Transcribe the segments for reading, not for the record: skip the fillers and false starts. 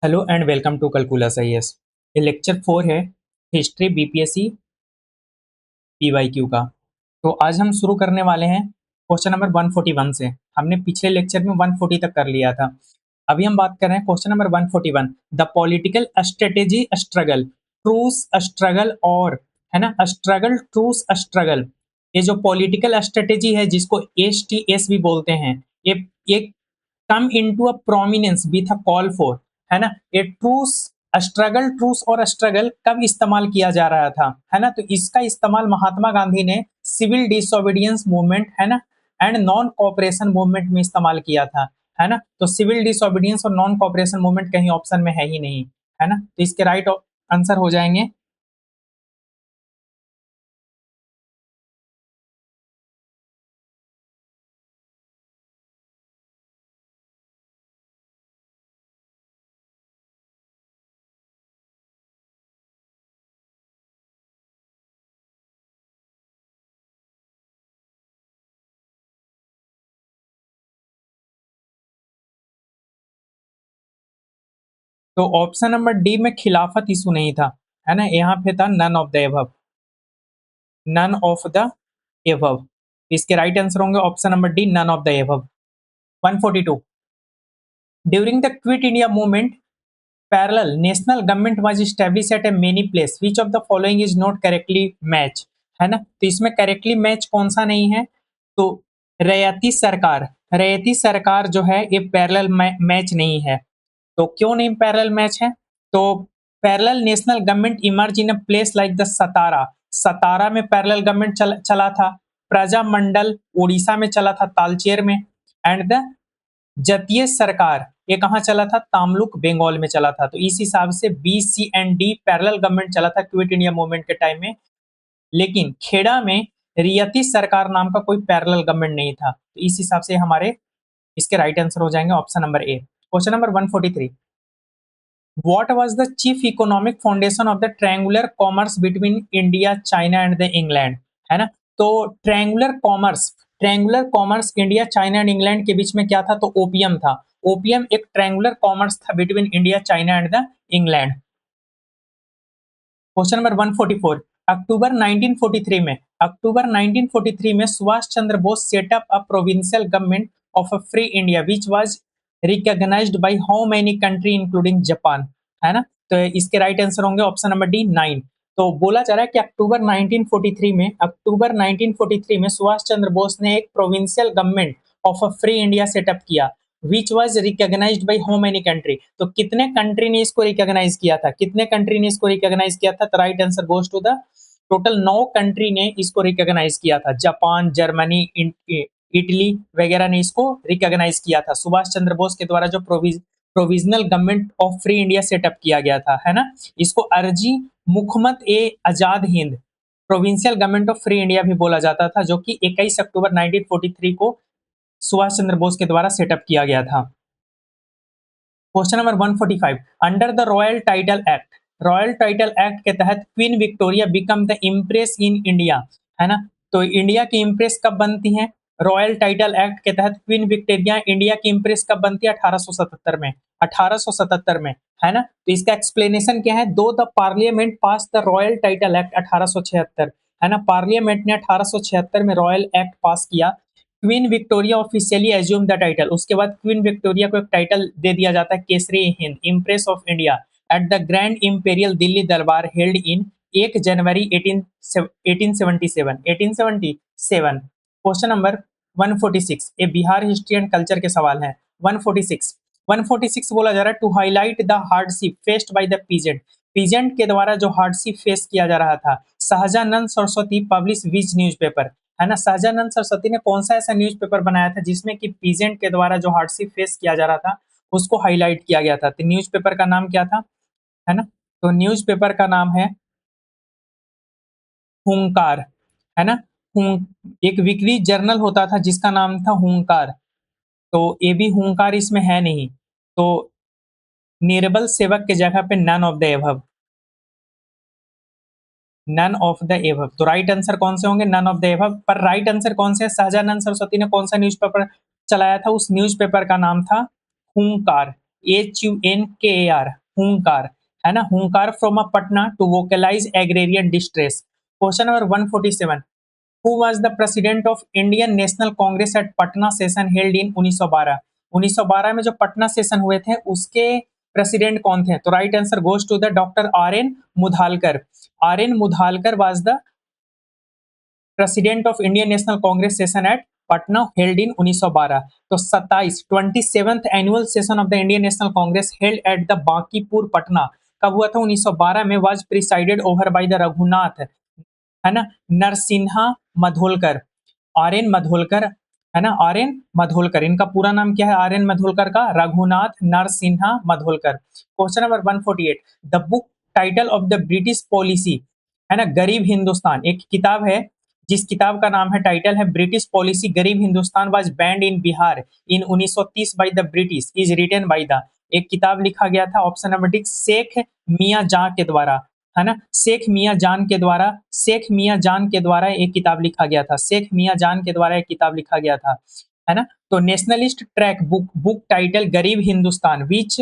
Hello and welcome to calculus IAS. ये lecture 4 है, history BPSC PYQ का। तो आज हम शुरू करने वाले हैं क्वेश्चन नंबर 141 से। हमने पिछले लेक्चर में 140 तक कर लिया था। अभी हम बात कर रहे हैं question number 141, the political strategy struggle, truce struggle, और है ना स्ट्रगल ट्रूस स्ट्रगल। ये जो पॉलिटिकल स्ट्रेटेजी है जिसको एसटीएस भी बोलते हैं, ये come into a prominence with a call for, है ना। ये ट्रूस स्ट्रगल, ट्रूस और स्ट्रगल कब इस्तेमाल किया जा रहा था, है ना। तो इसका इस्तेमाल महात्मा गांधी ने सिविल डिसोबीडियंस मूवमेंट, है ना, एंड नॉन कोऑपरेशन मूवमेंट में इस्तेमाल किया था, है ना। तो सिविल डिसोबीडियंस और नॉन कोऑपरेशन मूवमेंट कहीं ऑप्शन में है ही नहीं, है ना। तो इसके राइट आंसर हो जाएंगे। तो ऑप्शन नंबर डी में खिलाफत इशू नहीं था, है ना। यहाँ पे था none of the above, none of the above. इसके राइट आंसर होंगे option number D, none of the above. 142, during the quit India movement parallel national government was established at a many place, which of the following is not correctly match, है ना। तो इसमें correctly match कौन सा नहीं है, तो रैयती सरकार जो है ये पैरेलल मैच नहीं है। तो क्यों नहीं पैरेलल मैच है, तो parallel national government emerge in a place like the Satara, Satara में पैरेलल गवर्नमेंट चला था। प्रजामंडल उड़ीसा में चला था, तालचेर में। एंड द जतीय सरकार ये कहाँ चला था, तामलुक बंगाल में चला था। तो इस हिसाब से B C and D parallel government चला था क्विट इंडिया मूवमेंट के टाइम में। लेकिन खेड़ा में रियती सरकार नाम का कोई पैरेलल गवर्नमेंट नहीं था। तो इस हिसाब से हमारे इसके राइट आंसर हो जाएंगे option number A. Question number 143, what was the chief economic foundation of the triangular commerce between India, China and the England, है ना। तो triangular commerce India, China and England के बीच में क्या था, तो ओपियम था। ओपियम एक ट्रायंगुलर कॉमर्स था between India, China and the England. Question number 144, October 1943 में Subhash Chandra Bose set up a provincial government of a free India which was recognised by how many country including Japan, है ना। तो इसके राइट आंसर होंगे option number D, 9। तो बोला जा रहा है कि अक्टूबर 1943 में सुभाष चंद्र बोस ने एक provincial government of a free India set up किया, which was recognised by how many country. तो कितने कंट्री ने इसको रिकॉग्नाइज किया था, तो right answer goes to the total 9 country ने इसको रिकॉग्नाइज किया था। जापान, जर्मनी, इटली वगैरह ने इसको रिकॉग्नाइज किया था सुभाष चंद्र बोस के द्वारा, जो provisional government of free India set up किया गया था, है ना। इसको अर्जी मुहम्मद ए Azad Hind provincial government of free India भी बोला जाता था, जो कि 21 अक्टूबर 1943 को सुभाष चंद्र बोस के द्वारा सेटअप किया गया था। Question number 145, under the royal title act के तहत queen Victoria become the impress in India, है ना। तो इंडिया की इम्प्रेस कब बनती है, रॉयल टाइटल एक्ट के तहत क्वीन विक्टोरिया इंडिया की इम्प्रेस कब बनती है, 1877 में, 1877 में, है ना। तो इसका एक्सप्लेनेशन क्या है, दो the parliament pass the royal title act 1876, है ना। पार्लियामेंट ने 1876 में रॉयल एक्ट पास किया। Queen Victoria officially assume the title, उसके बाद क्वीन विक्टोरिया को एक टाइटल दे दिया जाता है, Kaisar Hind empress of India, at the grand imperial Delhi Durbar held in 1 January 1877। Question number 146, ये बिहार हिस्ट्री एंड कल्चर के सवाल हैं। 146 बोला जा रहा है, to highlight the hardship faced by the peasant के द्वारा जो हार्डशिप फेस किया जा रहा था, Sahajanand Saraswati publish which newspaper, है ना। शाहजानंद सरस्वती ने कौन सा ऐसा न्यूज़पेपर बनाया था जिसमें कि पीजेंट के द्वारा जो हार्डशिप फेस किया जा रहा था उसको हाईलाइट किया गया था। तो न्यूज़पेपर का नाम क्या था, है ना। तो न्यूज़पेपर का नाम है हुंकार, है ना। एक वीकली जर्नल होता था जिसका नाम था हुंकार। तो ये भी हुंकार इसमें है नहीं, तो निर्बल सेवक के जगह पे none of the above, none of the above. तो राइट आंसर कौन से होंगे, नन ऑफ द एबव। पर राइट आंसर कौन से है, शाहजानंद सरस्वती ने कौन सा न्यूज़पेपर चलाया था, उस न्यूज़पेपर का नाम था हुंकार। HUNKAR, हुंकार, है ना, Hunkar from a Patna to vocalize agrarian distress. Question number 147, who was the president of Indian national Congress at Patna session held in 1912? 1912 में जो पटना सेशन हुए थे उसके प्रेसिडेंट कौन थे? तो right answer goes to the doctor R N Mudholkar. R N Mudholkar was the president of Indian national Congress session at Patna held in 1912। तो 27th annual session of the Indian national Congress held at the Bankipur Patna कब हुआ था? 1912 में। Was presided over by the Raghunath, है ना, Narasimha Mudholkar, R N Mudholkar, है ना, are N Madholkar. इनका पूरा नाम क्या है आर एन मधोलकर का? Raghunath Narasimha Mudholkar. Question number 148, the book title of the British policy, है ना, गरीब हिंदुस्तान, एक किताब है जिस किताब का नाम है, टाइटल है British policy Garib Hindustan, was banned in Bihar in 1930 by the British, is written by the, एक किताब लिखा गया था, option number D, Sheikh Miyan Jan के द्वारा, है ना, शेख मियां जान के द्वारा, शेख मियां जान के द्वारा एक किताब लिखा गया था, शेख मियां जान के द्वारा एक किताब लिखा गया था, है ना। तो नेशनलिस्ट ट्रैक बुक टाइटल गरीब हिंदुस्तान विच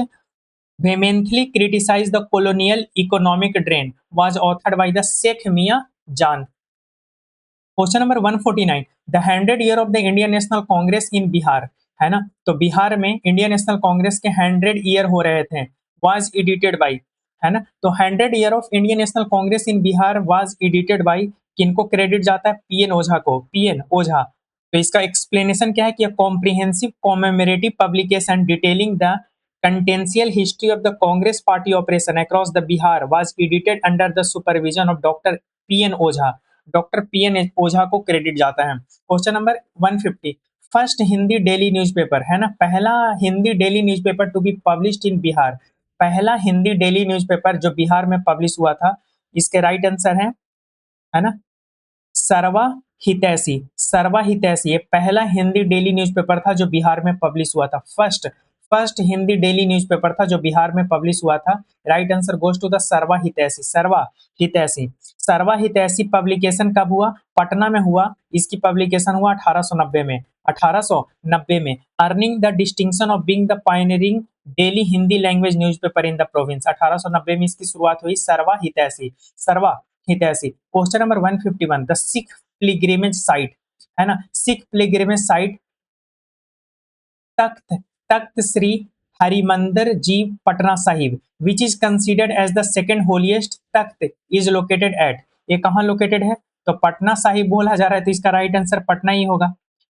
vehemently criticized the colonial economic drain was authored by the Sheikh Mia Jan। Question number 149, the 100 year of the Indian national Congress in Bihar, है ना, तो बिहार में इंडियन नेशनल कांग्रेस के 100 ईयर हो रहे थे, वाज एडिटेड बाई, है ना, तो 100 year of Indian national Congress in Bihar was edited by, किनको क्रेडिट जाता है? पीएन ओझा को, पीएन ओझा। तो इसका एक्सप्लेनेशन क्या है कि comprehensive commemorative publication detailing the contentious history of the Congress party operation across the Bihar was edited under the supervision of doctor P N Ojha, doctor P N Ojha को क्रेडिट जाता है। Question number 150, first Hindi daily newspaper, है ना, पहला Hindi daily newspaper to be published in Bihar, पहला Hindi daily newspaper जो बिहार में publish हुआ था, इसके राइट आंसर है ना, सर्वा हितैषी, सर्वा हितैषी, ये पहला हिंदी डेली न्यूज़पेपर था जो बिहार में पब्लिश हुआ था, first first Hindi daily newspaper था जो बिहार में पब्लिश हुआ था। Right answer goes to the Sarva Hitaishi, Sarva Hitaishi. Sarva हितैषी पब्लिकेशन कब हुआ? पटना में हुआ। इसकी पब्लिकेशन हुआ 1890 में, 1890 में। Earning the distinction of being the pioneering daily Hindi language newspaper in the province, 1890 में इसकी शुरुआत हुई, Sarva Hitaishi, Sarva Hitaishi. Question number 151, the Sikh pilgrimage site, है ना, Sikh pilgrimage site Takht Takht Shri Harimandir ji Patna Sahib which is considered as the second holiest Takht is located at, ये कहाँ लोकेटेड है? तो पटना साहिब बोला जा रहा है, तो इसका राइट आंसर पटना ही होगा,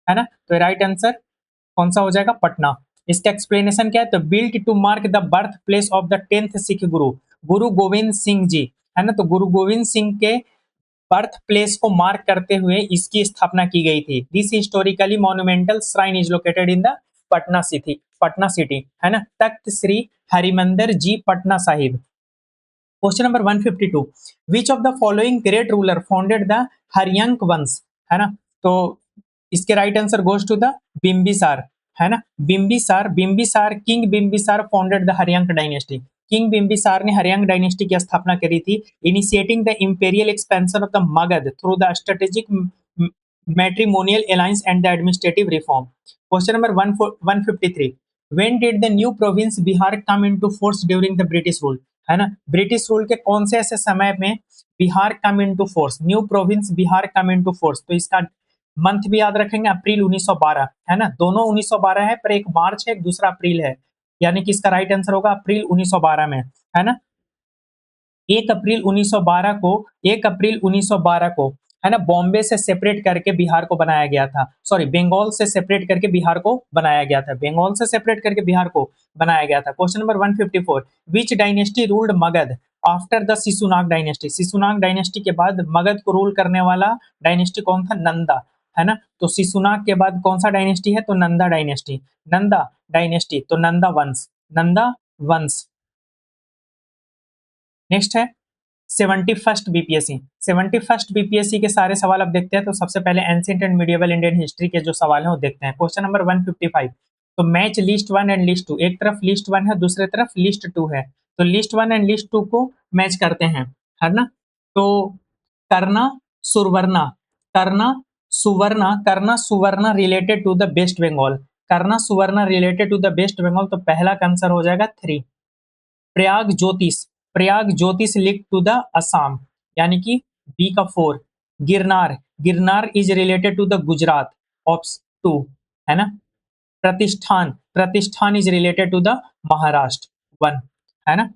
है ना। तो राइट आंसर कौन सा हो जाएगा? पटना। इसका एक्सप्लेनेशन क्या है? तो built to mark the birth place of the 10th Sikh guru, Guru Govind Singh ji, है ना, तो गुरु गोविंद सिंह के बर्थ प्लेस को मार्क करते हुए इसकी स्थापना की गई थी। This historically monumental shrine is located in the Patna city, Patna city, है ना, Takht Shri Harimandir ji Patna Sahib. Question number 152, which of the following great ruler founded the Haryanka वंश, है ना, तो इसके right answer goes to the Bimbisara, है ना, Bimbisara, Bimbisara, king Bimbisara founded the Haryanka dynasty, king Bimbisara ने हरियंक डायनेस्टी की स्थापना करी थी, initiating the imperial expansion of the Magadh through the strategic matrimonial alliance and the administrative reform. Question number 153, when did the new province Bihar come into force during the British rule, है ना, British rule के कौन से ऐसे समय में Bihar come into force, new province Bihar come into force, तो इसका मंथ भी याद रखेंगे, अप्रैल 1912, है ना, दोनों 1912 है, पर एक मार्च है, एक दूसरा अप्रैल है, यानी कि इसका राइट आंसर होगा अप्रैल 1912 में, है ना। 1 अप्रैल 1912 को, 1 अप्रैल 1912 को, है ना, बॉम्बे से सेपरेट करके बिहार को बनाया गया था, सॉरी बंगाल से सेपरेट करके बिहार को बनाया गया था, बंगाल से सेपरेट करके बिहार को बनाया गया था। Question number 154, which dynasty ruled Magadh after the Shishunaga dynasty, Shishunaga dynasty के बाद मगध को रूल करने वाला डायनेस्टी कौन था? नंदा, है ना, तो शिशुनाग के बाद कौन सा डायनेस्टी है? तो नंदा डायनेस्टी, नंदा डायनेस्टी, तो नंदा वंश, नंदा वंश। नेक्स्ट है 71st बीपीएससी, 71st बीपीएससी के सारे सवाल अब देखते हैं। तो सबसे पहले ancient and medieval Indian history के जो सवाल हैं वो देखते हैं। क्वेश्चन नंबर 155, तो मैच लिस्ट 1 एंड लिस्ट 2, एक तरफ लिस्ट 1 है, दूसरे तरफ लिस्ट 2 है, तो लिस्ट 1 एंड लिस्ट 2 को मैच करते हैं, है ना। तो करना सुरवर्णा, Karnasuvarna, Karnasuvarna related to the West Bengal, Karnasuvarna related to the West Bengal, तो पहला का आंसर हो जाएगा 3। प्रयाग ज्योतिष लिंक टू द असम, यानी कि बी का 4। Girnar is related to the Gujarat, option 2 है ना। Pratishthan is related to the Maharashtra, 1 है ना।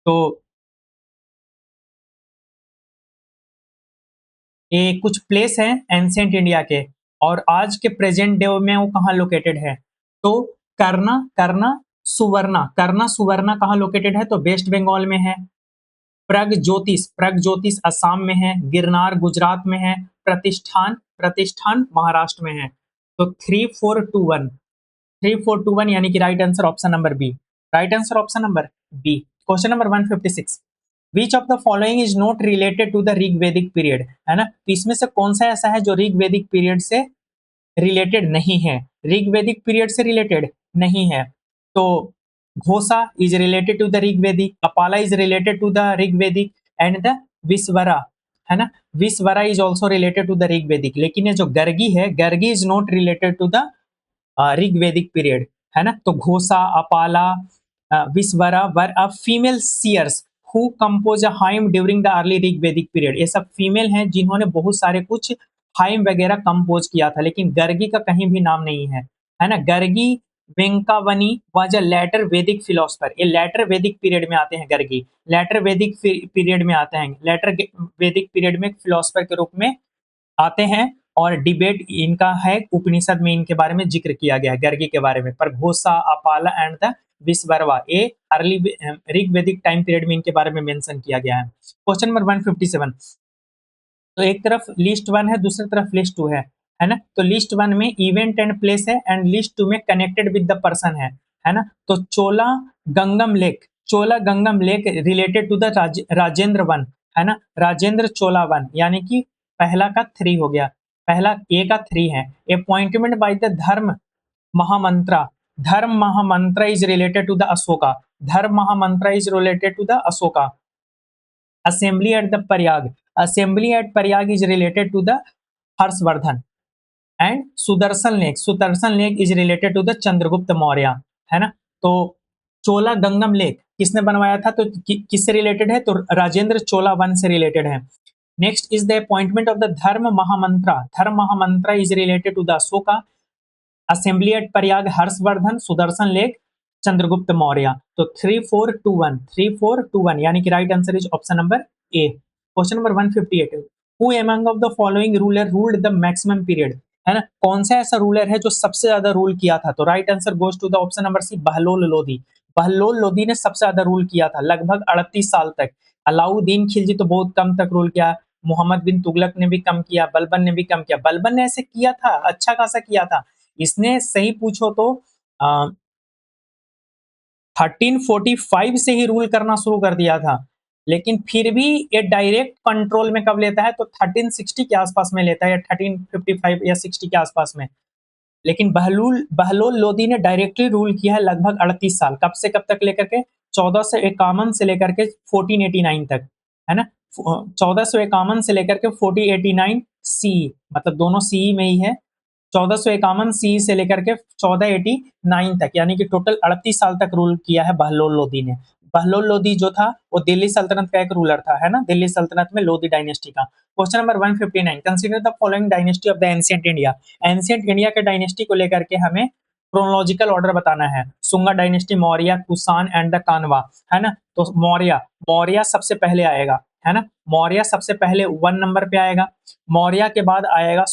तो ये कुछ प्लेस हैं एंशिएंट इंडिया के, और आज के प्रेजेंट डे में वो कहाँ लोकेटेड है। तो करना सुवर्णा कहाँ लोकेटेड है, तो वेस्ट बंगाल में है। प्रग ज्योतिष असम में है। गिरनार गुजरात में है। प्रतिष्ठान महाराष्ट्र में है। तो 3 4 2 1, 3 4 2 1, यानी कि right answer option number B. Right answer option number B. Question number 156, which of the following is not related to the Rigvedic period, है ना। तो इसमें से कौन सा ऐसा है जो ऋग्वेदिक पीरियड से रिलेटेड नहीं है, ऋग्वेदिक पीरियड से रिलेटेड नहीं है। तो Ghosha is related to the Rigvedic, Apala is related to the Rigvedic, and the Vishwara, है ना, Vishwara is also related to the Rigvedic. लेकिन ये जो गर्गी है, Gargi is not related to the Rigvedic period, है ना। तो Ghosha, Apala, Vishwara were a female seers who compose a hymn during the early Rigvedic period. ये सब फीमेल हैं जिन्होंने बहुत सारे कुछ हाइम वगैरह कंपोज किया था, लेकिन गर्गी का कहीं भी नाम नहीं है ना। गर्गी वेंकावनी वाज अ लेटर वैदिक फिलोसफर। ये लेटर वैदिक पीरियड में आते हैं गर्गी, लेटर वैदिक पीरियड में आते हैं, लेटर वैदिक पीरियड में फिलोसफर के रूप में आते हैं। और डिबेट इनका है, उपनिषद में इनके बारे में जिक्र किया गया है गर्गी के बारे में। पर घोषा, अपाला एंड द विश्वरवा ये अर्ली ऋग्वेदिक टाइम पीरियड में इनके बारे में मेंशन किया गया है। क्वेश्चन नंबर 157, तो एक तरफ लिस्ट 1 है, दूसरी तरफ लिस्ट 2 है ना। तो लिस्ट 1 में इवेंट एंड प्लेस है, एंड लिस्ट 2 में कनेक्टेड विद द पर्सन है ना। तो Chola Gangam lake related to the Rajendra one, है ना, राजेंद्र चोला वन, यानी कि पहला का 3 हो गया, पहला ए का 3 है। Appointment bye the Mahamantra Dharma महामंत्रा is related to the Ashoka, Dharma महामंत्रा is related to the Ashoka. Assembly at the Prayag is related to the Harshavardhan, and Sudarshan lake is related to the Chandragupta Maurya, है ना। तो चोला गंगम लेक किसने बनवाया था, तो किससे रिलेटेड है, तो राजेंद्र चोला वन से रिलेटेड है। Next is the appointment of the Dharma महामंत्रा is related to the Ashoka. Assembly at Prayag Harshavardhan, Sudarshan lake, Chandragupta Maurya. तो 3 4 2 1, यानी कि right answer is option number A. Question number 158, who among of the following ruler ruled the maximum period, है ना। कौन सा ऐसा ruler है जो सबसे ज्यादा रूल किया था, तो right answer goes to the option number C, Bahlol Lodi. Bahlol Lodi ने सबसे ज्यादा रूल किया था, लगभग 38 साल तक। अलाउद्दीन खिलजी तो बहुत कम तक रूल किया, मोहम्मद बिन तुगलक ने भी कम किया, बलबन ने भी कम किया। बलबन ने ऐसे किया था, अच्छा खासा किया था। इसने सही पूछो तो 1345 से ही रूल करना शुरू कर दिया था, लेकिन फिर भी ये डायरेक्ट कंट्रोल में कब लेता है, तो 1360 के आसपास में लेता है, या 1355 या 60 के आसपास में। लेकिन बहलोल लोदी ने डायरेक्टली रूल किया है लगभग 38 साल, कब से कब तक लेकर के 1451 से लेकर के 1489 तक, है ना। 1451 से लेकर के 1489 सी, मतलब दोनों सी में ही है। 1451 सी से लेकर के 1489 तक, यानी कि टोटल 38 साल तक रूल किया है बहलोल लोदी ने। बहलोल लोदी जो था वो दिल्ली सल्तनत का एक रूलर था, है ना, दिल्ली सल्तनत में लोदी डायनेस्टी का। Question number 159, consider the following dynasty of the ancient India. Ancient India के डायनेस्टी को लेकर के हमें क्रोनोलॉजिकल ऑर्डर बताना है। Sunga dynasty, Maurya, Kushan and the कानवा, है ना। तो मौर्य सबसे पहले आएगा, है ना। मौर्य सबसे पहले 1 नंबर पे आएगा। मौर्य के बाद आएगा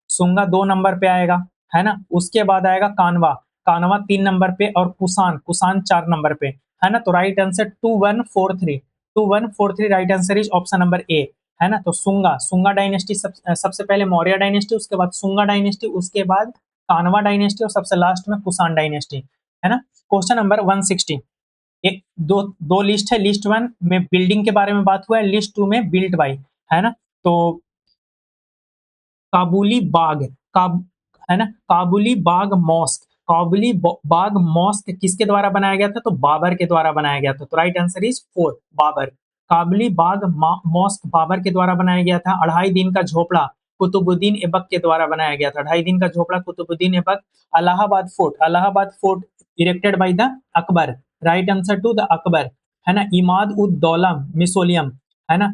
सुंगा 2 नंबर पे आएगा, है ना। उसके बाद आएगा कानवा 3 नंबर पे, और कुषाण 4 नंबर पे, है ना। तो right answer 2143 right answer is option number ए, है ना। तो सुंगा डायनेस्टी सबसे पहले मौर्य डायनेस्टी, उसके बाद सुंगा डायनेस्टी, उसके बाद कानवा डायनेस्टी, और सबसे लास्ट में कुषाण डायनेस्टी, है ना। क्वेश्चन नंबर 160, एक दो लिस्ट है। लिस्ट 1 में बिल्डिंग के बारे में बात हुआ है, लिस्ट 2 में बिल्ट बाई, है ना। तो काबुली बाग है ना, काबुली बाग मॉस्क किसके द्वारा बनाया गया था, तो बाबर के द्वारा बनाया गया था। तो right answer is 4, Babur. Kabuli Bagh mosque Babur के द्वारा बनाया गया था। 2.5 दिन का झोपड़ा कुतुबुद्दीन ऐबक के द्वारा बनाया गया था। 2.5 दिन का झोपड़ा Qutbuddin Aibak. Allahabad fort erected by the Akbar. Right answer to the Akbar, है ना। इमाद उद दौला मिसोलियम, है ना।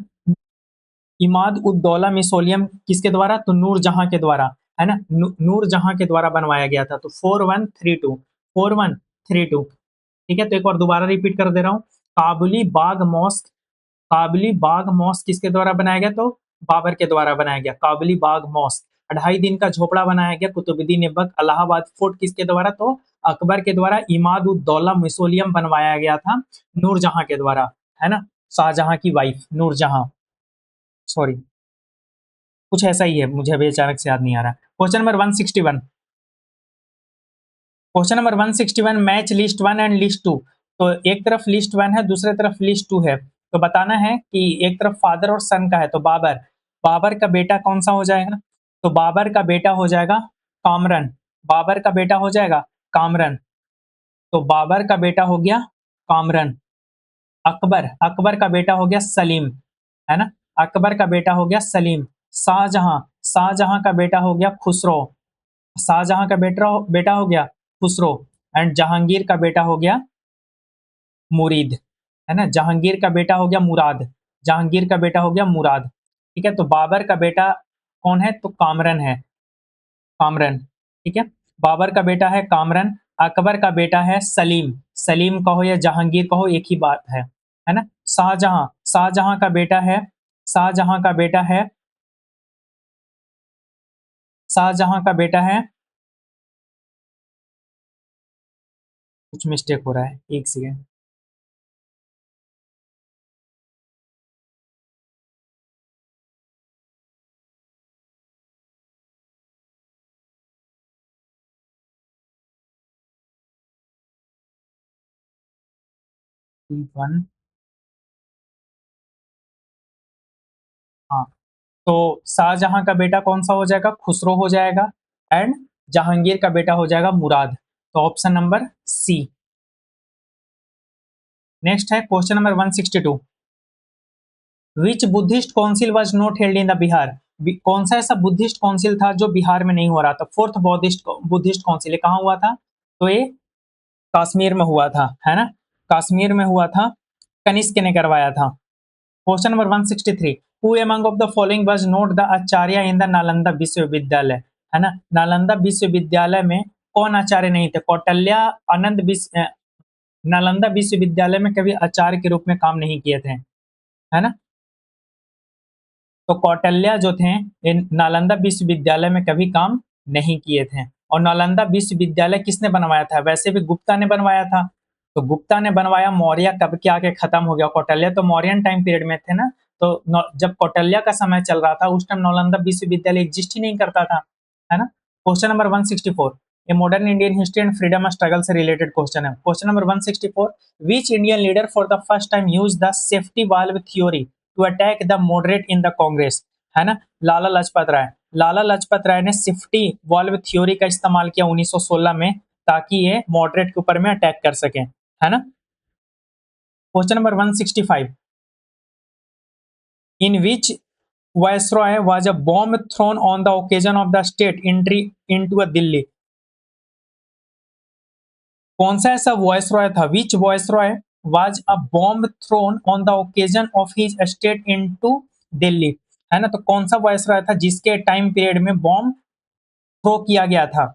इमाद उद दौला मिसोलियम किसके द्वारा? तो नूरजहां के द्वारा, है ना। नूरजहां के द्वारा बनवाया गया था। तो 4132, 4132। ठीक है, तो एक और दोबारा रिपीट कर दे रहा हूँ। काबुली बाग मॉस्क, काबुली बाग मॉस्क किसके द्वारा बनाया गया? तो बाबर के द्वारा बनाया गया, काबुली बाग मॉस्क। 2.5 दिन का झोपड़ा बनाया गया कुतुबुद्दीन ऐबक। इलाहाबाद फोर्ट किसके द्वारा? तो अकबर के द्वारा। इमाद उद दौला मिसोलियम बनवाया गया था नूरजहां के द्वारा, है ना। शाहजहां की वाइफ नूरजहां, सॉरी, कुछ ऐसा ही है, मुझे अभी अचानक से याद नहीं आ रहा। Question number 161, question number 161, match list 1 and list 2। तो एक तरफ लिस्ट 1 है, दूसरे तरफ लिस्ट 2 है। तो बताना है कि एक तरफ फादर और सन का है। तो बाबर, बाबर का बेटा कौन सा हो जाएगा? तो बाबर का बेटा हो जाएगा कामरन, बाबर का बेटा हो जाएगा कामरन। तो बाबर का बेटा हो गया कामरन। अकबर, अकबर का बेटा हो गया सलीम, है ना। अकबर का बेटा हो गया सलीम। शाहजहां, शाहजहां का बेटा हो गया खुसरो, शाहजहां का बेटा हो गया खुसरो। एंड जहांगीर का बेटा हो गया मुरीद, है ना। जहांगीर का बेटा हो गया मुराद, जहांगीर का बेटा हो गया मुराद। ठीक है, तो बाबर का बेटा कौन है? तो कामरन है, कामरन। ठीक है, बाबर का बेटा है कामरन। अकबर का बेटा है सलीम, सलीम कहो या जहांगीर कहो एक ही बात है ना। शाहजहां, शाहजहां का बेटा है, शाहजहां का बेटा है, शाहजहां का बेटा है, कुछ मिस्टेक हो रहा है, एक सेकेंड। 1, हाँ। तो शाहजहां का बेटा कौन सा हो जाएगा? खुसरो हो जाएगा। एंड जहांगीर का बेटा हो जाएगा मुराद। तो ऑप्शन नंबर सी। नेक्स्ट है question number 162, which Buddhist council was not held in the Bihar. कौन सा ऐसा बुद्धिस्ट काउंसिल था जो बिहार में नहीं हो रहा था? फोर्थ बुद्धिस्ट बुद्धिस्ट काउंसिल, ये कहाँ हुआ था? तो ये कश्मीर में हुआ था, है ना। कश्मीर में हुआ था, कनिष्क ने करवाया था। Question number 163, who among of the following was not the Acharya in the Nalanda विश्वविद्यालय, है ना। नालंदा विश्वविद्यालय में कौन आचार्य नहीं थे? कौटिल्य आनंद नालंदा विश्वविद्यालय में कभी आचार्य के रूप में काम नहीं किए थे, है ना। तो कौटिल्य जो थे इन नालंदा विश्वविद्यालय में कभी काम नहीं किए थे। और नालंदा विश्वविद्यालय किसने बनवाया था? वैसे भी गुप्ता ने बनवाया था। तो गुप्ता ने बनवाया, मौर्य कब के आके खत्म हो गया। कौटिल्य तो मौर्यन टाइम पीरियड में थे ना। तो जब कौटिल्य का समय चल रहा था उस टाइम नालंदा विश्वविद्यालय एग्जिस्ट ही नहीं करता था, है ना। क्वेश्चन नंबर 164, ये modern Indian history and freedom struggle से रिलेटेड क्वेश्चन है। Question number 164, which Indian leader for the first time use the safety valve theory to attack the moderate in the Congress, है ना। लाला लाजपत राय, लाला लाजपत राय ने safety valve theory का इस्तेमाल किया 1916 में, ताकि ये मॉडरेट के ऊपर में अटैक कर सके, है ना। Question number 165, in which viceroy was a bomb thrown on the occasion of the state entry into a Delhi. कौन सा ऐसा वॉयसरॉय था? Which viceroy was a bomb thrown on the occasion of his state into Delhi, है ना। तो कौन सा viceroy था जिसके टाइम पीरियड में बॉम्ब थ्रो किया गया था?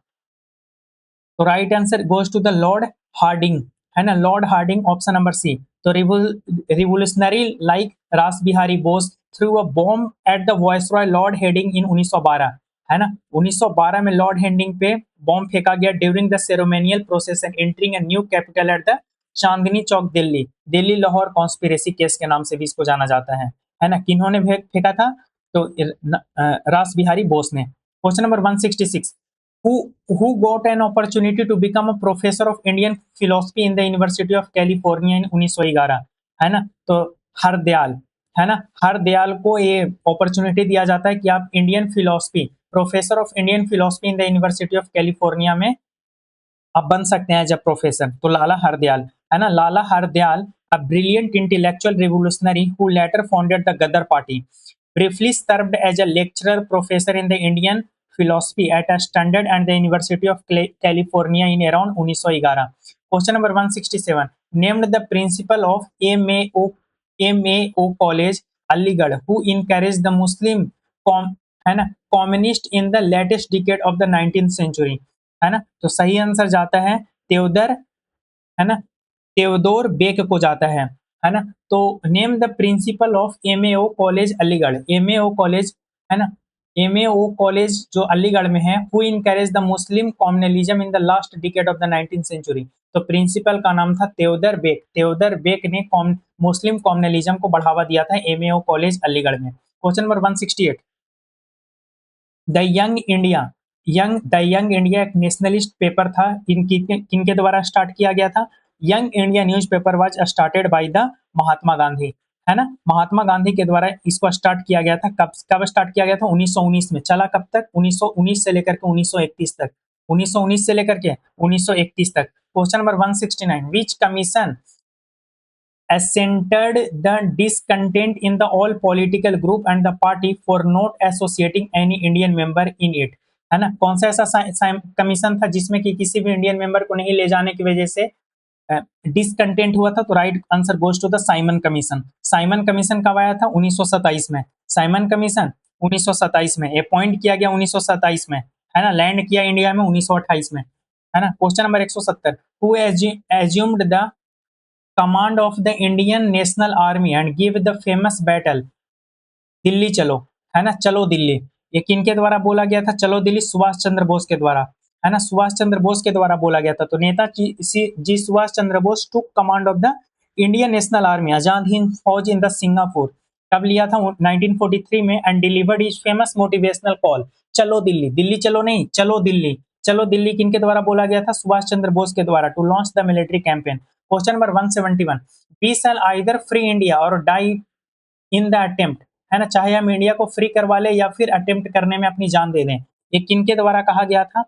तो right answer goes to the lord Hardinge, है ना, Lord Hardinge, option number C. तो revolutionary like Rash Behari Bose threw a bomb at the viceroy lord Hardinge in 1912, है ना। 1912 में लॉर्ड हेडिंग पे बॉम्ब फेंका गया during the ceremonial process and entering a new capital at the Chandni Chowk Delhi. Delhi Lahore conspiracy case के नाम से भी इसको जाना जाता है ना। किन्होंने फेंका था? तो रास बिहारी बोस ने। Question number 166, who who got an opportunity to become a professor of Indian philosophy in the University of California in 1911, है ना। तो हरदयाल, है ना, हरदयाल को ये अपॉर्चुनिटी दिया जाता है कि आप Indian philosophy, professor of Indian philosophy in the university of California में आप बन सकते हैं जब प्रोफेसर। तो लाला हरदयाल, है ना, Lala Hardayal, a brilliant intellectual revolutionary who later founded the Ghadar party. briefly served as a lecturer professor in the Indian philosophy at a Standard and the University of California in around 1911. Question number 167. Named the principal of MAO College, Aligarh, who encouraged the Muslim com, है ना communist in the latest decade of the 19th century, है ना। तो सही answer जाता है त्योदर, है ना, त्योदोर बेक को जाता है ना। तो name the principal of MAO college Aligarh, MAO college, है ना, एमएओ कॉलेज जो अलीगढ़ में है, who encourage the Muslim communalism in the last decade of the 19th century. तो प्रिंसिपल का नाम था त्योदर बेक, त्योदर बेक ने मुस्लिम कॉम्युनलिज्म को बढ़ावा दिया था एमएओ कॉलेज अलीगढ़ में। Question number 168। The young India एक नेशनलिस्ट पेपर था, किनके द्वारा स्टार्ट किया गया था। Young India newspaper was started by the Mahatma Gandhi, है ना, महात्मा गांधी के द्वारा इसको स्टार्ट किया गया था। कब स्टार्ट किया गया था? 1919 में। चला कब तक? 1919 से लेकर के 1931 तक, 1919 से लेकर के 1931 तक। Question number 169। Which commission assented the discontent in the all political group and the party for not associating any Indian member in it, है ना। कौन सा ऐसा कमीशन था जिसमें कि किसी भी इंडियन मेंबर को नहीं ले जाने की वजह से डिसकंटेंट हुआ था? तो right answer goes to the Simon commission. Simon commission कब आया था? 1927 में। साइमन कमीशन 1927 में अपॉइंट किया गया, 1927 में, है ना। लैंड किया इंडिया में 1928 में, है ना। Question number 170। Who assumed the command of the Indian national army and give the famous battle Delhi चलो, है ना, चलो दिल्ली। ये किनके द्वारा बोला गया था चलो दिल्ली? सुभाष चंद्र बोस के द्वारा, है ना, सुभाष चंद्र बोस के द्वारा बोला गया था। तो Netaji Subhash Chandra Bose took command of the Indian national army, Azad Hind Fauj in the Singapore, कब लिया था? 1943 में। And delivered is famous motivational call, चलो दिल्ली, दिल्ली चलो नहीं, चलो दिल्ली। चलो दिल्ली किनके द्वारा बोला गया था? सुभाष चंद्र बोस के द्वारा, to launch the military campaign. Question number 171। We shall either free India or die in the attempt, है ना, चाहे हम इंडिया को फ्री करवा ले या फिर अटेम्प्ट करने में अपनी जान दे दें। ये किनके द्वारा कहा गया था?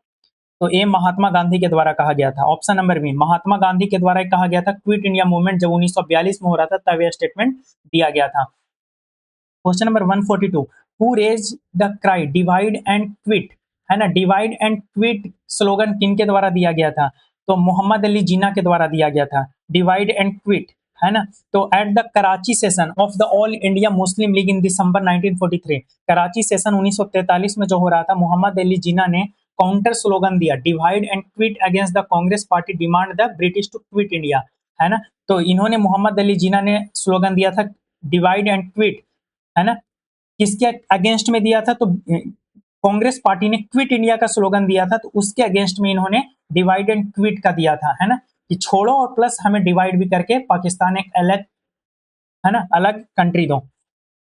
तो ए महात्मा गांधी के द्वारा कहा गया था। Option number B, Mahatma Gandhi के द्वारा कहा गया था। क्विट इंडिया मूवमेंट जब 1942 में हो रहा था तब यह स्टेटमेंट दिया गया था। Question number 142। Who raise the cry divide and quit, है ना, डिवाइड एंड क्विट स्लोगन किनके द्वारा दिया गया था? तो मोहम्मद अली जिन्ना के द्वारा दिया गया था, डिवाइड एंड क्विट, है ना। तो at the Karachi session of the all India Muslim league in December 1943, Karachi session 1943 में जो हो रहा था, मोहम्मद अली जिन्ना ने काउंटर स्लोगन दिया, divide and quit against the Congress party demand the British to quit India, है ना। तो इन्होंने, मोहम्मद अली जिन्ना ने स्लोगन दिया था डिवाइड एंड क्विट, है ना, किसके अगेंस्ट में दिया था? तो कांग्रेस पार्टी ने क्विट इंडिया का स्लोगन दिया था, तो उसके अगेंस्ट में इन्होंने डिवाइड एंड क्विट का दिया था, है ना, कि छोड़ो और प्लस हमें डिवाइड भी करके पाकिस्तान एक अलग, है ना, अलग कंट्री दो।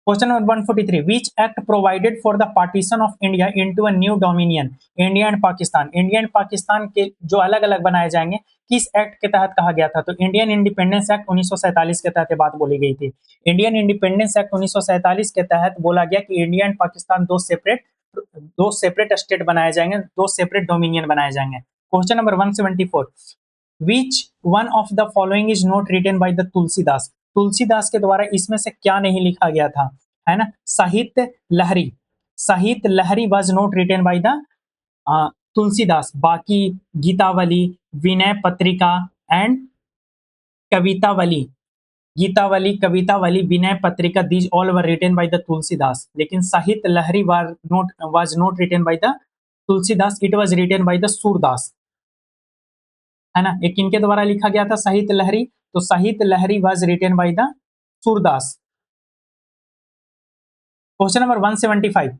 Question number 143। Which act provided for the partition of India into a new dominion, India and Pakistan, India and Pakistan के जो अलग अलग बनाए जाएंगे, किस एक्ट के तहत कहा गया था? तो इंडियन इंडिपेंडेंस एक्ट 1947 के तहत बात बोली गई थी। इंडियन इंडिपेंडेंस एक्ट 1947 के तहत बोला गया कि इंडिया एंड पाकिस्तान दो सेपरेट स्टेट बनाए जाएंगे, दो सेपरेट डोमिनियन बनाए जाएंगे। Question number 174। Which one of the following is not written by the Tulsidas, Tulsidas के द्वारा इसमें से क्या नहीं लिखा गया था? है ना, Sahitya Lahari, Sahitya Lahari was not written by the Tulsidas. बाकी Gitavali, Vinay Patrika and Kavitavali, Gitavali, Kavitavali, Vinay Patrika, these all were written by the Tulsidas. लेकिन Sahitya Lahari was not written by the Tulsidas, it was written by the Surdas, है ना। ये किनके द्वारा लिखा गया था साहित्य लहरी? तो Sahitya Lahari was written by the Surdas. Question number 175।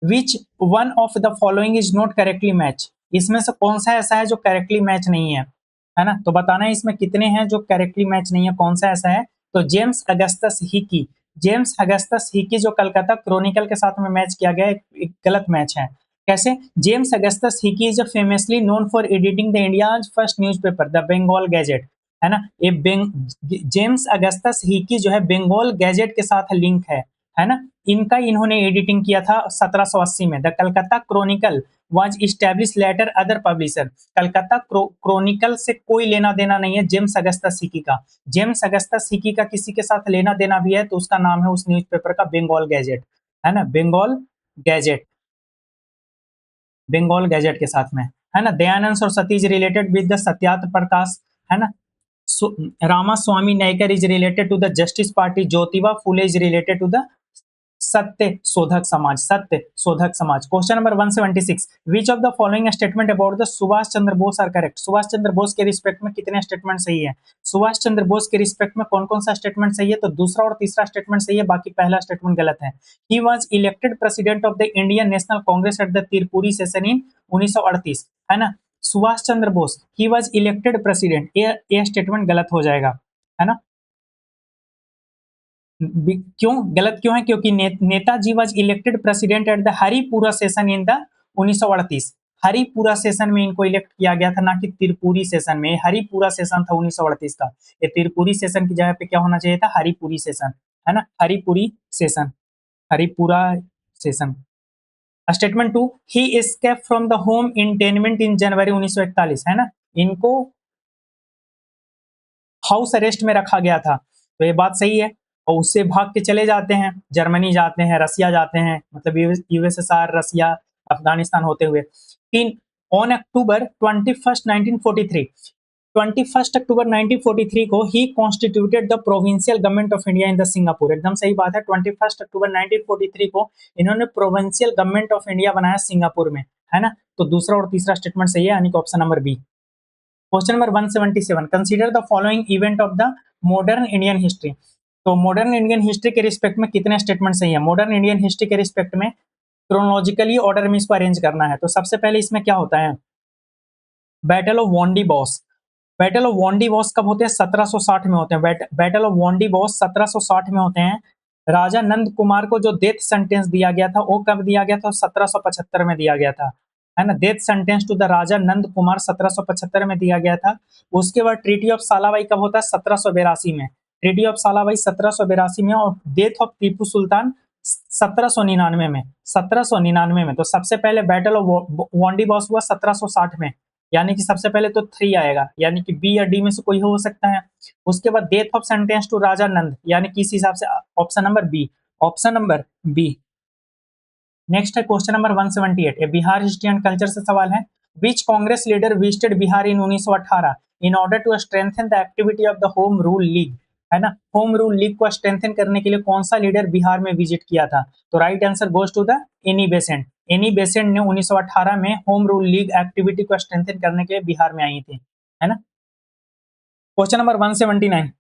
Which one of the following is not correctly match, इसमें से कौन सा ऐसा है जो करेक्टली मैच नहीं है ना। तो बताना है इसमें कितने हैं जो करेक्टली मैच नहीं है, कौन सा ऐसा है? तो James Augustus Hicky, James Augustus Hicky जो कलकत्ता क्रॉनिकल के साथ में मैच किया गया, एक गलत मैच है। कैसे? James Augustus Hicky is famously known for editing the India's first newspaper the Bengal gazette, है ना। ये जेम्स अगस्टस हिकी जो है बंगाल गैजेट के साथ लिंक है ना। इनका इन्होंने एडिटिंग किया था 1780 में। The Calcutta chronicle was establish later other publisher, Calcutta chronicle से कोई लेना देना नहीं है जेम्स अगस्टस हिकी का। जेम्स अगस्टस हिकी का किसी के साथ लेना देना भी है तो उसका नाम है उस न्यूज़पेपर का बंगाल गैजेट। है ना, बंगाल गैजेट के साथ में, है ना। Dayanand Saraswati is related with the Satyarth Prakash, है ना। Ramaswamy Naicker is related to the justice party, Jyotiba Phule is related to the Satya Shodhak Samaj. Question number 176, which of the following statement about the Subhash Chandra Bose are correct. Subhash Chandra Bose के रिस्पेक्ट में कितने स्टेटमेंट सही है? सुभाष चंद्र बोस के रिस्पेक्ट में कौन कौन सा स्टेटमेंट सही है? तो दूसरा और तीसरा स्टेटमेंट सही है, बाकी पहला स्टेटमेंट गलत है। He was elected president of the Indian national Congress at the Tripuri session in 1938, है ना। Subhash Chandra Bose he was elected president, ये स्टेटमेंट गलत हो जाएगा, है ना। क्यों गलत क्यों है? क्योंकि Netaji was elected president at the Haripura session in the 1938। Haripura session में इनको इलेक्ट किया गया था, ना कि त्रिपुरी सेशन में। हरिपुरा सेशन था 1938 का, ये त्रिपुरी सेशन की जगह पे क्या होना चाहिए था? हरिपुरी सेशन, है ना, Haripuri session, Haripura session. Statement 2, he escape from the home internment in January 1941, है ना। इनको हाउस अरेस्ट में रखा गया था, तो ये बात सही है। और उससे भाग के चले जाते हैं, जर्मनी जाते हैं, रसिया जाते हैं, मतलब यूएसएसआर, रसिया, अफगानिस्तान होते हुए। तीन, ऑन अक्टूबर 21 1943, 21 अक्टूबर 1943 को he constituted the provincial government of India in the Singapore. एकदम सही बात है, 21 अक्टूबर 1943 को इन्होंने प्रोविंशियल गवर्नमेंट ऑफ इंडिया बनाया सिंगापुर में, है ना। तो दूसरा और तीसरा स्टेटमेंट सही है, यानी कि option number B. Question number 177, consider the following event of the modern Indian history. तो मॉडर्न इंडियन हिस्ट्री के रिस्पेक्ट में कितने स्टेटमेंट सही है? मॉडर्न इंडियन हिस्ट्री के रिस्पेक्ट में क्रोनोलॉजिकली ऑर्डर में इसको अरेंज करना है। तो सबसे पहले इसमें क्या होता है? Battle of Wandiwash. Battle of Wandiwash कब होते हैं? 1760 में होते हैं। बैटल ऑफ वॉन्डी बॉस 1760 में होते हैं। राजा नंद कुमार को जो डेथ सेंटेंस दिया गया था वो कब दिया गया था? 1775 में दिया गया था, है ना। डेथ सेंटेंस टू द राजा नंद कुमार 1775 में दिया गया था। उसके बाद ट्रीटी ऑफ सालाबाई कब होता है? 1782 में। ट्रीटी ऑफ सालाबाई 1782 में, और डेथ ऑफ टीपू सुल्तान 1799 में। 1799 में। तो सबसे पहले बैटल ऑफ वॉन्डी बॉस हुआ 1760 में, यानी कि सबसे पहले तो 3 आएगा, यानी कि बी या डी में से कोई हो सकता है। उसके बाद death of sentence to Raja Nand, यानी कि इस हिसाब से option number B, option number B. Next है क्वेश्चन नंबर 178, ये बिहार हिस्ट्री एंड कल्चर से सवाल है। Which congress leader visited Bihar in 1918 in order to strengthen the activity of the home rule league, है ना। होम रूल लीग को strengthen करने के लिए कौन सा लीडर बिहार में विजिट किया था? तो right answer goes to the Annie Besant. Annie Besant ने 1918 में होम रूल लीग एक्टिविटी को स्ट्रेंथन करने के लिए बिहार में आई थी, है ना। Question number 179,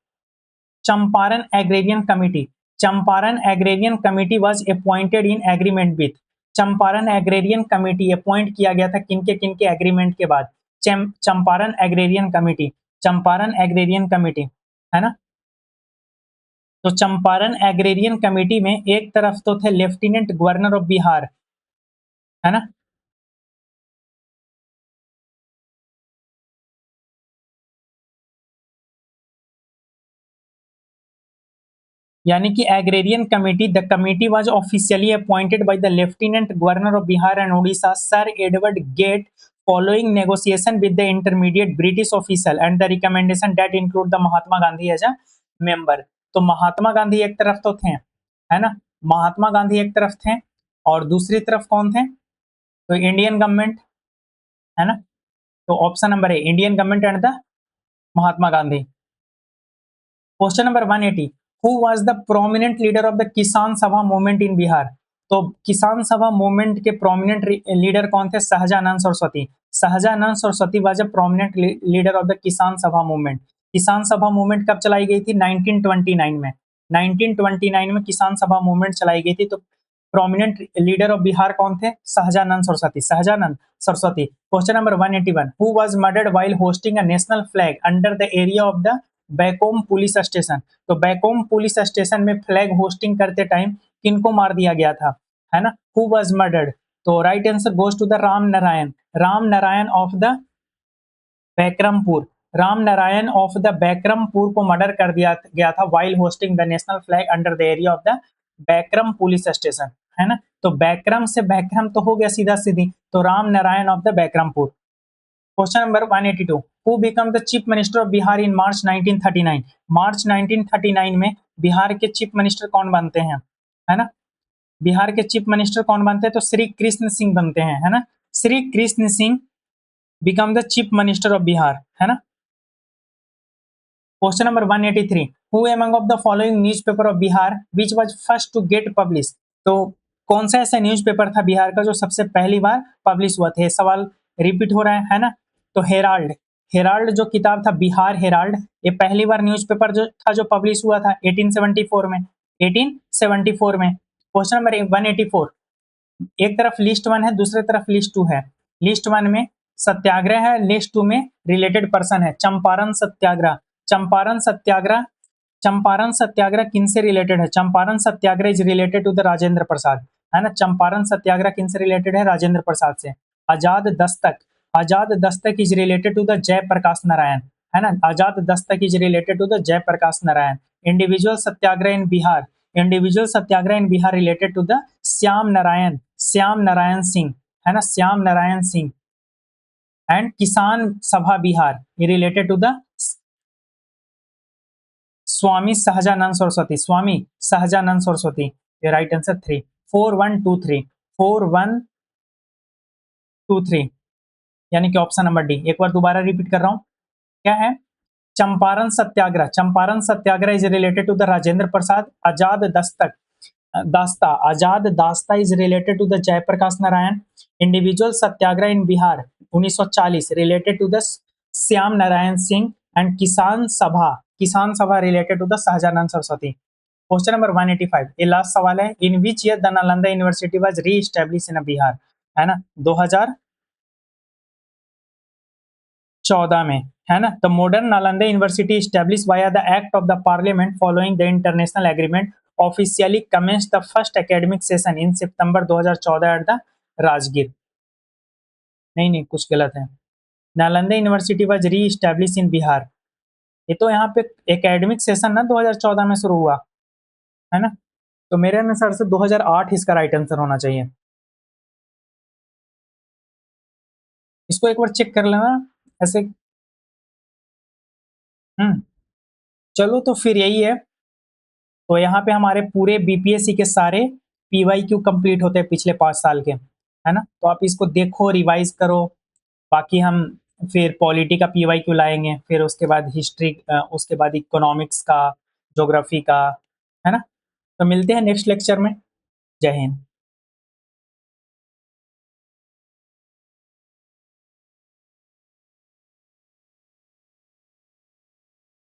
Champaran agrarian committee. Champaran agrarian committee was appointed in agreement with. Champaran agrarian committee appoint किया गया था किनके एग्रीमेंट के बाद? Champaran agrarian committee, Champaran agrarian committee, है ना। तो चंपारण एग्रेरियन कमेटी में एक तरफ तो थे लेफ्टिनेंट गवर्नर ऑफ बिहार, है ना। यानी कि agrarian committee, the committee was officially appointed by the lieutenant governor of Bihar and Orissa sir Edward Gait following negotiation with the intermediate British official and the recommendation that include the Mahatma Gandhi as a member। तो महात्मा गांधी एक तरफ तो थे, है ना, महात्मा गांधी एक तरफ थे, और दूसरी तरफ कौन थे? तो इंडियन गवर्नमेंट, है ना। तो ऑप्शन नंबर है Indian government and the Mahatma Gandhi. Question number 180, who was the prominent leader of the किसान सभा मूवमेंट इन बिहार। तो किसान सभा मूवमेंट के प्रोमिनेंट लीडर कौन थे? Sahajanand Saraswati. Sahajanand Saraswati was a prominent leader of the किसान सभा मूवमेंट। किसान सभा मूवमेंट कब चलाई गई थी? 1929 में। 1929 में किसान सभा मूवमेंट चलाई गई थी। तो प्रोमिनेंट लीडर ऑफ बिहार कौन थे? Sahajanand Saraswati, Sahajanand Saraswati. Question number 181, who was murdered while hoisting a national flag under the area of the Baikom police station. तो बैकोम पुलिस स्टेशन में फ्लैग होस्टिंग करते टाइम किनको मार दिया गया था, है ना? Who was murdered? तो right answer goes to the Ram Narayan, Ram Narayan of the Baikarampur. Ram Narayan of the Baikarampur को मर्डर कर दिया गया था while hoisting the national flag under the area of the Baikram police station, है ना। तो बैकरम से बैकरम तो हो गया सीधा सीधी, तो Ram Narayan of the Baikarampur. Question number 182, who become the chief minister of Bihar in March 1939। March 1939 में बिहार के चीफ मिनिस्टर कौन बनते हैं, है ना? बिहार के चीफ मिनिस्टर कौन बनते हैं? तो श्री कृष्ण सिंह बनते हैं, है ना। Shri Krishna Singh become the chief minister of Bihar, है ना। Question number 183, who among of the following newspaper of Bihar which was first to get publish? तो कौन सा ऐसा न्यूज़पेपर था बिहार का जो सबसे पहली बार पब्लिश हुआ था? ये सवाल रिपीट हो रहा है ना। तो हेराल्ड, हेराल्ड जो किताब था, बिहार हेराल्ड, ये पहली बार न्यूज़पेपर जो था जो पब्लिश हुआ था 1874 में, 1874 में। क्वेश्चन नंबर 184, एक तरफ लिस्ट वन है, दूसरी तरफ लिस्ट टू है। लिस्ट वन में सत्याग्रह है, लिस्ट टू में रिलेटेड पर्सन है। चंपारण सत्याग्रह, चंपारण सत्याग्रह, चंपारण सत्याग्रह किन से रिलेटेड है? Champaran Satyagraha is related to the Rajendra Prasad, है ना। चंपारण सत्याग्रह किन से रिलेटेड है? राजेंद्र प्रसाद से। आजाद Dastak, Azad Dastak is related to the Jayaprakash Narayan, है ना। Azad Dastak is related to the Jayaprakash Narayan. Individual Satyagraha in Bihar, individual Satyagraha in Bihar related to the Shyam Narayan, Shyam Narayan Singh, है ना, श्याम नारायण सिंह। एंड किसान सभा बिहार ये related to the Swami Sahajanand Saraswati, Swami Sahajanand Saraswati. ये राइट आंसर 3, 4123, 4123, यानी कि ऑप्शन नंबर डी। एक बार दोबारा रिपीट कर रहा हूं, क्या है? Champaran Satyagraha, Champaran Satyagraha is related to the Rajendra Prasad. Azad Dastak Dasta, Azad Dasta is related to the Jayaprakash Narayan. Individual Satyagraha in Bihar 1940 related to the Shyam Narayan Singh. And Kisan Sabha related to the Sahajanand Saraswati. Question number 185, ये लास्ट सवाल है। In which year the Nalanda university was री एस्टेब्लिश इन बिहार, है ना, 2014 में, है ना। तो modern Nalanda university establish via the act of the parliament following the international agreement officially commence the first academic session in September 2014 at the Rajgir. नहीं नहीं, कुछ गलत है। नालंदा यूनिवर्सिटी वाज री एस्टेब्लिश इन बिहार, ये तो यहाँ पे एकेडमिक सेशन ना 2014 में शुरू हुआ, है ना। तो मेरे अनुसार से 2008 इसका राइट आंसर होना चाहिए। इसको एक बार चेक कर लेना ऐसे। चलो तो फिर यही है। तो यहाँ पे हमारे पूरे बीपीएससी के सारे पीवाईक्यू कंप्लीट होते हैं पिछले 5 साल के, है ना। तो आप इसको देखो, रिवाइज करो। बाकी हम फिर पॉलिटी का पीवाईक्यू लाएंगे, फिर उसके बाद हिस्ट्री, उसके बाद इकोनॉमिक्स का, ज्योग्राफी का, है ना। तो मिलते हैं नेक्स्ट लेक्चर में। जय हिंद।